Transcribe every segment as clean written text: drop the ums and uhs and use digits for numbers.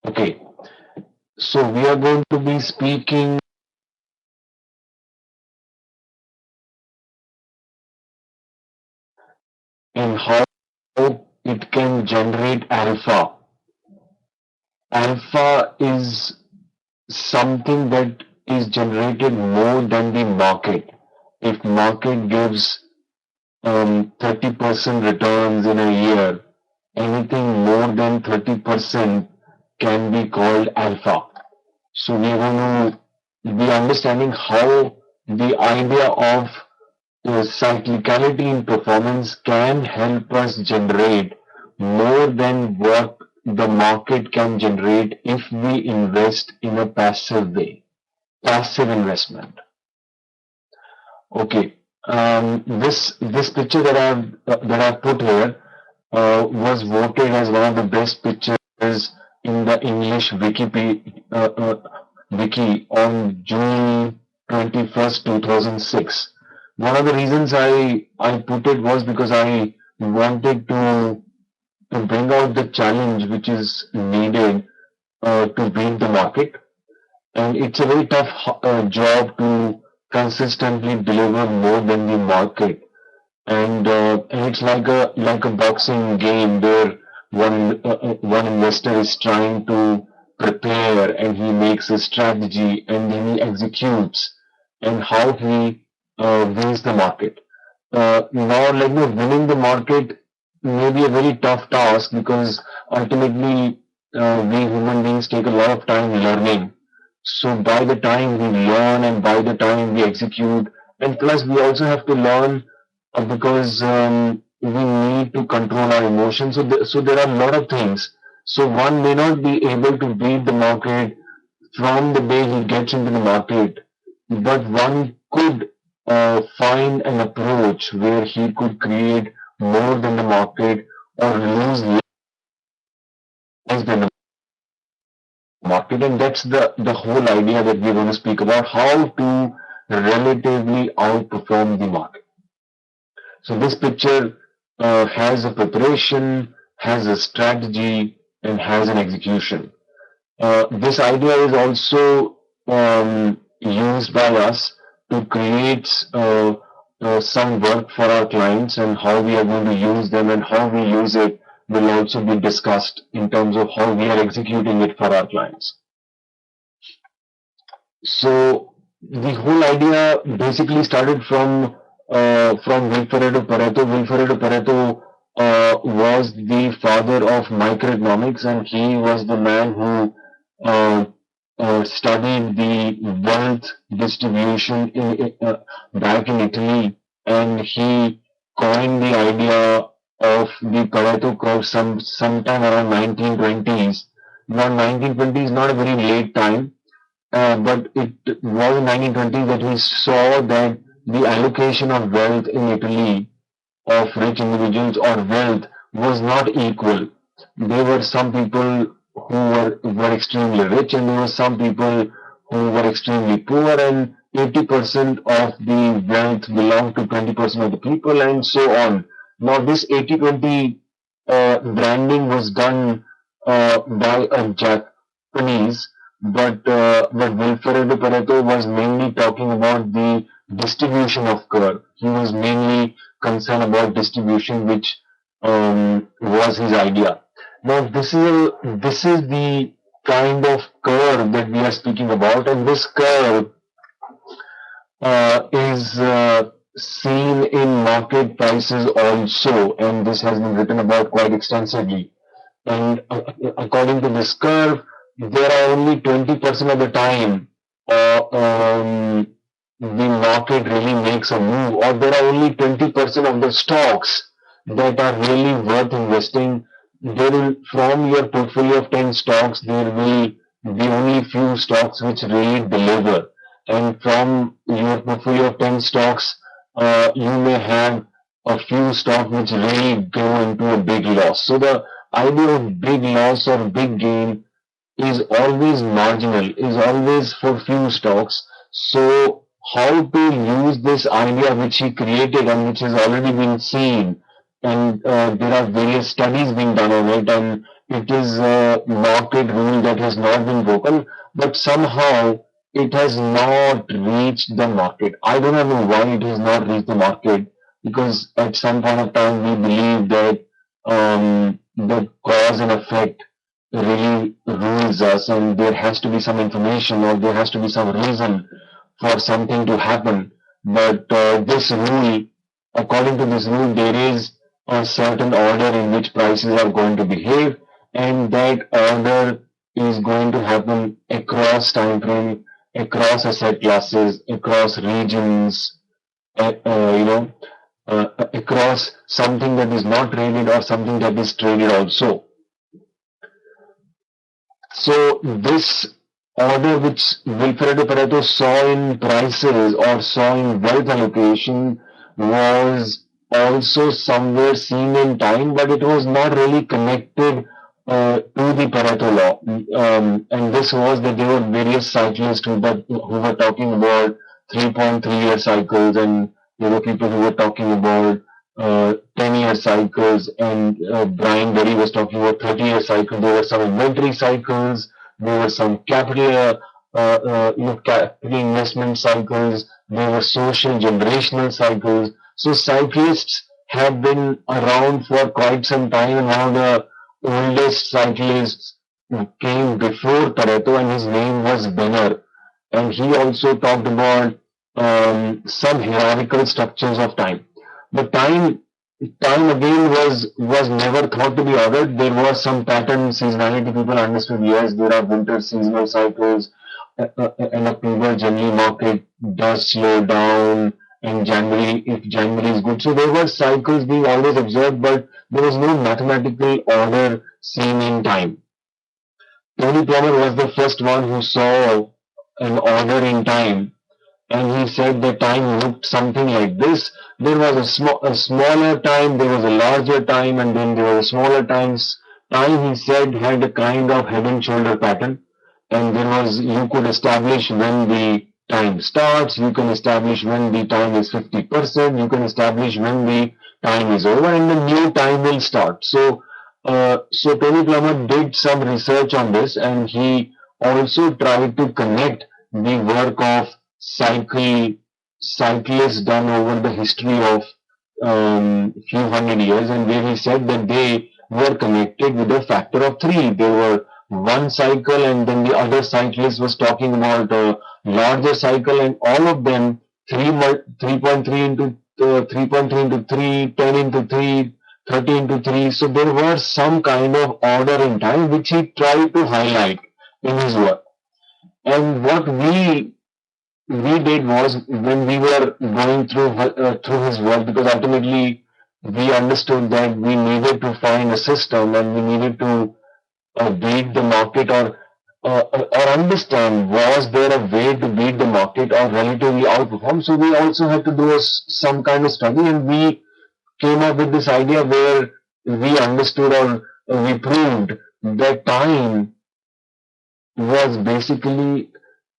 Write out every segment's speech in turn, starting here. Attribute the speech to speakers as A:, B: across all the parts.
A: Okay, so we are going to be speaking in how it can generate alpha. Alpha is something that is generated more than the market. If market gives 30% returns in a year, anything more than 30% can be called alpha. So we are going to be understanding how the idea of cyclicality in performance can help us generate more than what the market can generate if we invest in a passive way. Passive investment. Okay. This picture that I've put here was voted as one of the best pictures in the English wiki on June 21st, 2006. One of the reasons I put it was because I wanted to bring out the challenge which is needed to beat the market, and it's a very tough job to consistently deliver more than the market. And it's like a boxing game where one investor is trying to prepare, and he makes a strategy, and then he executes, and how he wins the market. Now, like, winning the market may be a very tough task, because ultimately we human beings take a lot of time learning. So by the time we learn and by the time we execute, and plus we also have to learn because we need to control our emotions. So there are a lot of things. So one may not be able to beat the market from the day he gets into the market, but one could find an approach where he could create more than the market, or lose less than the market. And that's the whole idea that we're going to speak about, how to relatively outperform the market. So this picture has a preparation, has a strategy, and has an execution. This idea is also used by us to create some work for our clients, and how we are going to use them and how we use it will also be discussed in terms of how we are executing it for our clients. So the whole idea basically started from Wilfredo Pareto. Wilfredo Pareto was the father of microeconomics, and he was the man who uh, studied the wealth distribution back in Italy, and he coined the idea of the Pareto curve sometime around 1920s. Now, 1920s, not a very late time, but it was in 1920s that we saw that the allocation of wealth in Italy, of rich individuals or wealth, was not equal. There were some people who were extremely rich, and there were some people who were extremely poor, and 80% of the wealth belonged to 20% of the people, and so on. Now, this 80-20 branding was done by a Japanese, but Wilfredo Pareto was mainly talking about the distribution of curve. He was mainly concerned about distribution, which was his idea. Now, this is the kind of curve that we are speaking about, and this curve is seen in market prices also, and this has been written about quite extensively. And according to this curve, there are only 20% of the time the market really makes a move, or there are only 20% of the stocks that are really worth investing. There will, from your portfolio of 10 stocks, there will be only few stocks which really deliver. And from your portfolio of 10 stocks, you may have a few stocks which really go into a big loss. So the idea of big loss or big gain is always marginal, is always for few stocks. So how to use this idea which he created and which has already been seen, and there are various studies being done on it, and it is a market rule that has not been broken, but somehow it has not reached the market. I do not know why it has not reached the market, because at some point of time we believe that the cause and effect really rules us, and there has to be some information or there has to be some reason for something to happen. But this rule, according to this rule, there is a certain order in which prices are going to behave, and that order is going to happen across time frame, across asset classes, across regions, across something that is not traded or something that is traded also. So this order which Wilfredo Pareto saw in prices or saw in wealth allocation was also somewhere seen in time, but it was not really connected to the Pareto law. And this was that there were various cyclists who were talking about 3.3-year cycles, and there were people who were talking about 10-year cycles, and Brian Berry was talking about 30-year cycles. There were some inventory cycles, there were some capital investment cycles, there were social generational cycles. So cyclists have been around for quite some time, and one of the oldest cyclists came before Pareto, and his name was Benner. And he also talked about some hierarchical structures of time. But time again was never thought to be ordered. There was some pattern seasonality. People understood, yes, there are winter seasonal cycles, and October generally market does slow down, and January, if January is good. So there were cycles being always observed, but there was no mathematical order seen in time. Tony Plummer was the first one who saw an order in time, and he said the time looked something like this. There was a smaller time, there was a larger time, and then there was a smaller times. Time, he said, had a kind of head and shoulder pattern, and there was, you could establish when the time starts, you can establish when the time is 50%, you can establish when the time is over, and the new time will start. So Tony Plummer did some research on this, and he also tried to connect the work of cyclists done over the history of few hundred years, and where he said that they were connected with a factor of three. They were one cycle, and then the other cyclist was talking about a larger cycle, and all of them 3.3 into 3.3 into 3, 10 into 3, 30 into 3. So there was some kind of order in time which he tried to highlight in his work. And what we did was, when we were going through his work, because ultimately we understood that we needed to find a system, and we needed to beat the market, or understand, was there a way to beat the market or relatively outperform. So we also had to do some kind of study, and we came up with this idea where we understood, or we proved that time was basically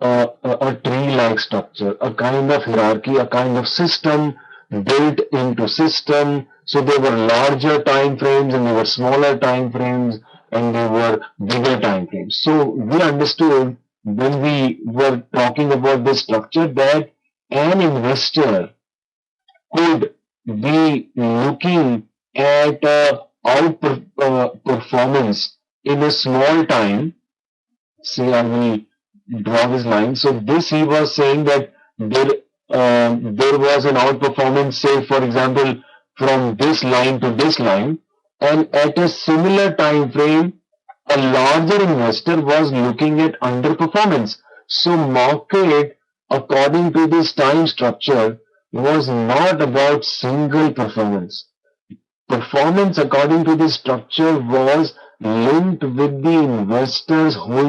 A: a tree-like structure, a kind of hierarchy, a kind of system built into system. So there were larger time frames, and there were smaller time frames, and there were bigger time frames. So we understood, when we were talking about this structure, that an investor could be looking at outperformance in a small time. Say, I will draw this line. So this, he was saying that there was an outperformance, say for example, from this line to this line, and at a similar time frame, a larger investor was looking at underperformance. So market, according to this time structure, was not about single performance. Performance, according to this structure, was linked with the investor's whole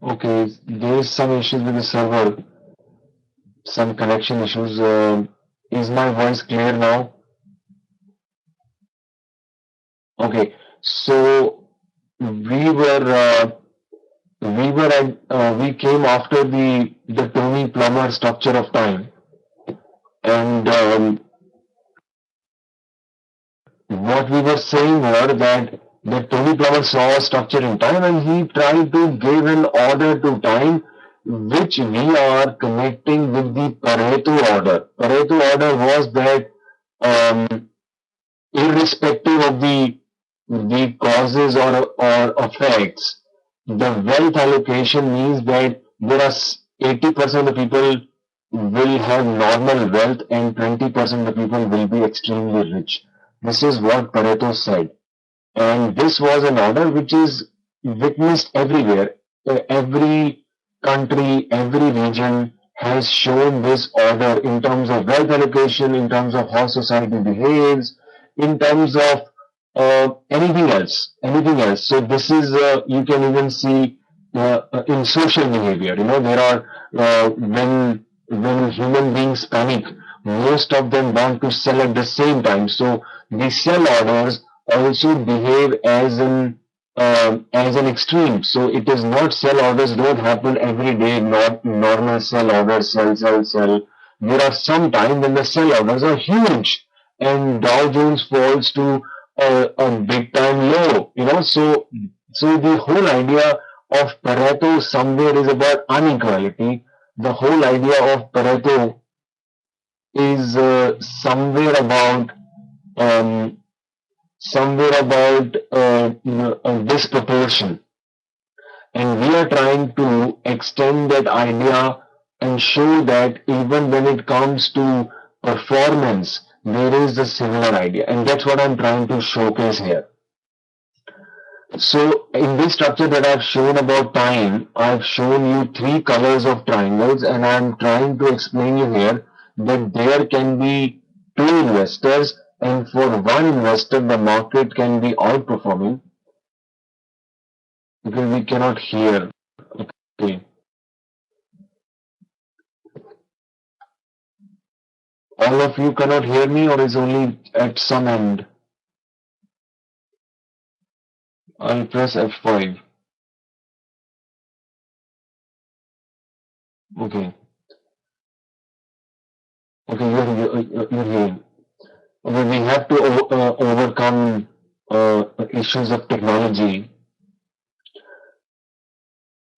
A: Okay, there is some issues with the server, some connection issues. Is my voice clear now? Okay, so we were we came after the Tony Plummer structure of time, and what we were saying were that Tony Plummer saw a structure in time and he tried to give an order to time which we are connecting with the Pareto order. Pareto order was that irrespective of the causes or effects, the wealth allocation means that there are 80% of the people will have normal wealth and 20% of the people will be extremely rich. This is what Pareto said. And this was an order which is witnessed everywhere. Every country, every region has shown this order in terms of wealth allocation, in terms of how society behaves, in terms of anything else, anything else. So this is you can even see in social behavior. You know, there are when human beings panic, most of them want to sell at the same time. So the sell orders also behave as an extreme. So it is not sell orders don't happen every day, not normal sell orders, sell, sell, sell. There are some time when the sell orders are huge and Dow Jones falls to a big time low, you know. So the whole idea of Pareto somewhere is about inequality. The whole idea of Pareto is um, somewhere about disproportion. And we are trying to extend that idea and show that even when it comes to performance, there is a similar idea. And that's what I'm trying to showcase here. So in this structure that I've shown about time, I've shown you three colors of triangles and I'm trying to explain you here that there can be two investors and for one investor the market can be outperforming because we cannot hear. Okay. All of you cannot hear me or is only at some end? I'll press F5. Okay. Okay, you're hearing. Okay, we have to overcome issues of technology.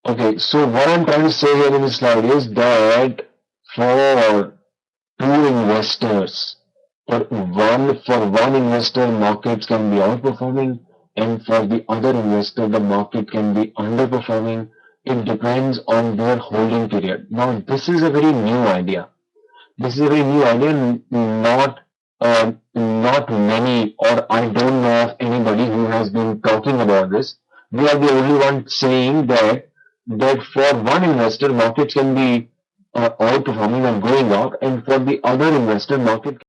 A: Okay, so what I'm trying to say here in this slide is that for two investors, for one investor, markets can be outperforming, and for the other investor, the market can be underperforming. It depends on their holding period. Now, this is a very new idea. This is a very new idea, not many, or I don't know of anybody who has been talking about this. We are the only one saying that for one investor, markets can be outperforming and going up, and for the other investor, market